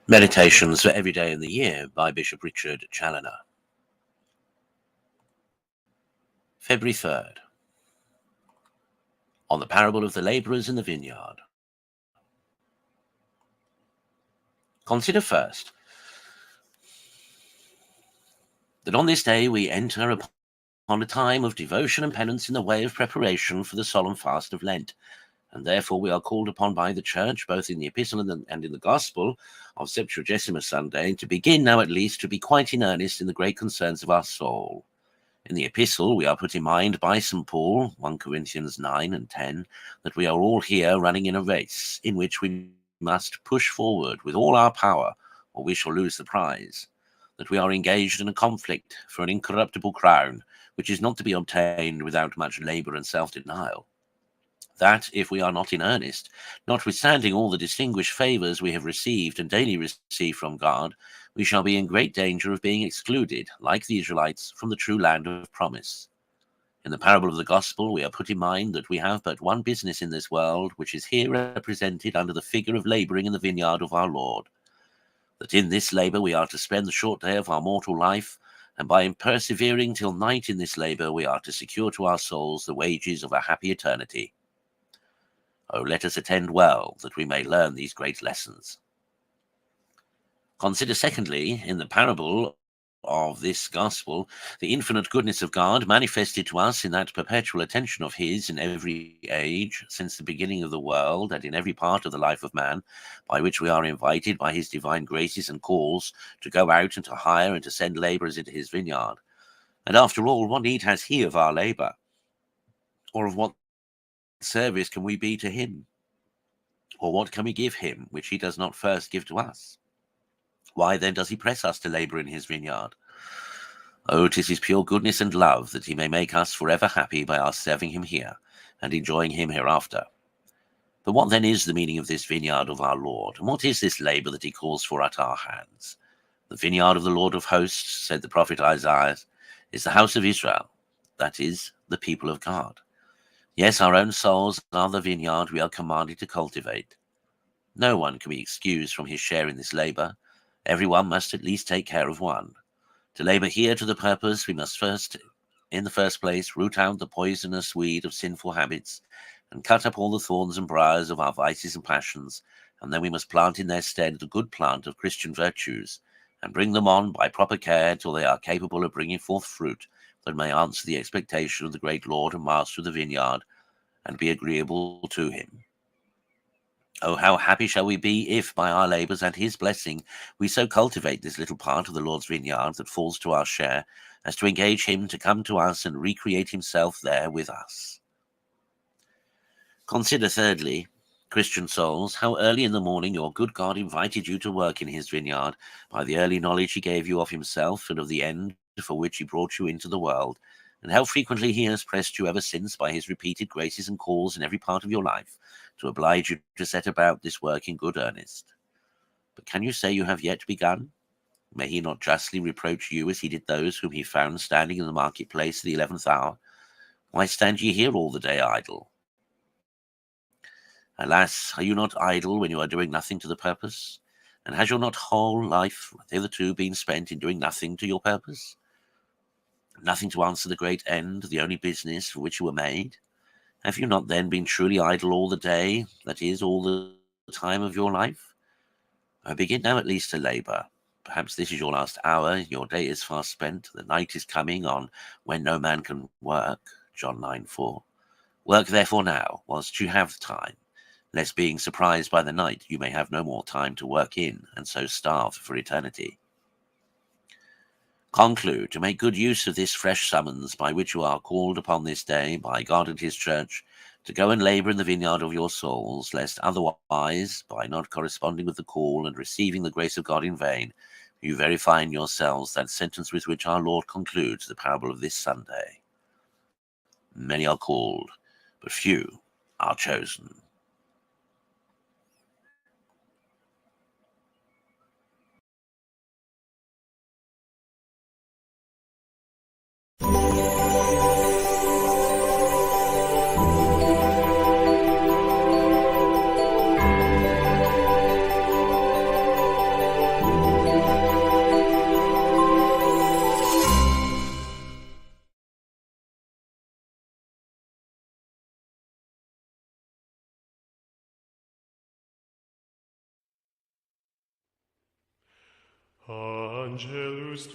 Meditations for Every Day in the Year by Bishop Richard Challoner. February 3rd. On the parable of the labourers in the vineyard. Consider first that on this day we enter upon a time of devotion and penance in the way of preparation for the solemn fast of Lent, and therefore we are called upon by the Church, both in the Epistle and in the Gospel of Septuagesimus Sunday, to begin now at least to be quite in earnest in the great concerns of our soul. In the Epistle, we are put in mind by St. Paul, 1 Corinthians 9 and 10, that we are all here running in a race in which we must push forward with all our power, or we shall lose the prize, that we are engaged in a conflict for an incorruptible crown, which is not to be obtained without much labour and self-denial. That, if we are not in earnest, notwithstanding all the distinguished favours we have received and daily receive from God, we shall be in great danger of being excluded, like the Israelites, from the true land of promise. In the parable of the Gospel, we are put in mind that we have but one business in this world, which is here represented under the figure of labouring in the vineyard of our Lord. That in this labour we are to spend the short day of our mortal life, and by persevering till night in this labour we are to secure to our souls the wages of a happy eternity. Oh, let us attend well, that we may learn these great lessons. Consider secondly, in the parable of this gospel, the infinite goodness of God manifested to us in that perpetual attention of his in every age, since the beginning of the world, and in every part of the life of man, by which we are invited by his divine graces and calls to go out and to hire and to send labourers into his vineyard. And after all, what need has he of our labour? Or of what service can we be to him? Or what can we give him which he does not first give to us? Why then does he press us to labour in his vineyard? Oh, 'tis his pure goodness and love that he may make us forever happy by our serving him here and enjoying him hereafter. But what then is the meaning of this vineyard of our Lord, and what is this labour that he calls for at our hands? The vineyard of the Lord of hosts, said the prophet Isaiah, is the house of Israel, that is, the people of God. Yes, our own souls are the vineyard we are commanded to cultivate. No one can be excused from his share in this labour. Every one must at least take care of one. To labour here to the purpose, we must first, in the first place, root out the poisonous weed of sinful habits, and cut up all the thorns and briars of our vices and passions, and then we must plant in their stead the good plant of Christian virtues, and bring them on by proper care till they are capable of bringing forth fruit that may answer the expectation of the great Lord and Master of the vineyard, and be agreeable to him. Oh, how happy shall we be if, by our labours and his blessing, we so cultivate this little part of the Lord's vineyard that falls to our share, as to engage him to come to us and recreate himself there with us. Consider thirdly, Christian souls, how early in the morning your good God invited you to work in his vineyard, by the early knowledge he gave you of himself and of the end for which he brought you into the world, and how frequently he has pressed you ever since by his repeated graces and calls in every part of your life, to oblige you to set about this work in good earnest. But can you say you have yet begun? May he not justly reproach you as he did those whom he found standing in the marketplace at the 11th hour? Why stand ye here all the day idle? Alas, are you not idle when you are doing nothing to the purpose? And has your not whole life hitherto been spent in doing nothing to your purpose? Nothing to answer the great end, the only business for which you were made? Have you not then been truly idle all the day, that is, all the time of your life? Begin now at least to labour. Perhaps this is your last hour, your day is fast spent, the night is coming on when no man can work, John 9:4. Work therefore now, whilst you have time, lest being surprised by the night you may have no more time to work in, and so starve for eternity. Conclude to make good use of this fresh summons by which you are called upon this day by God and his Church to go and labour in the vineyard of your souls, lest otherwise, by not corresponding with the call and receiving the grace of God in vain, you verify in yourselves that sentence with which our Lord concludes the parable of this Sunday. Many are called, but few are chosen. Angelus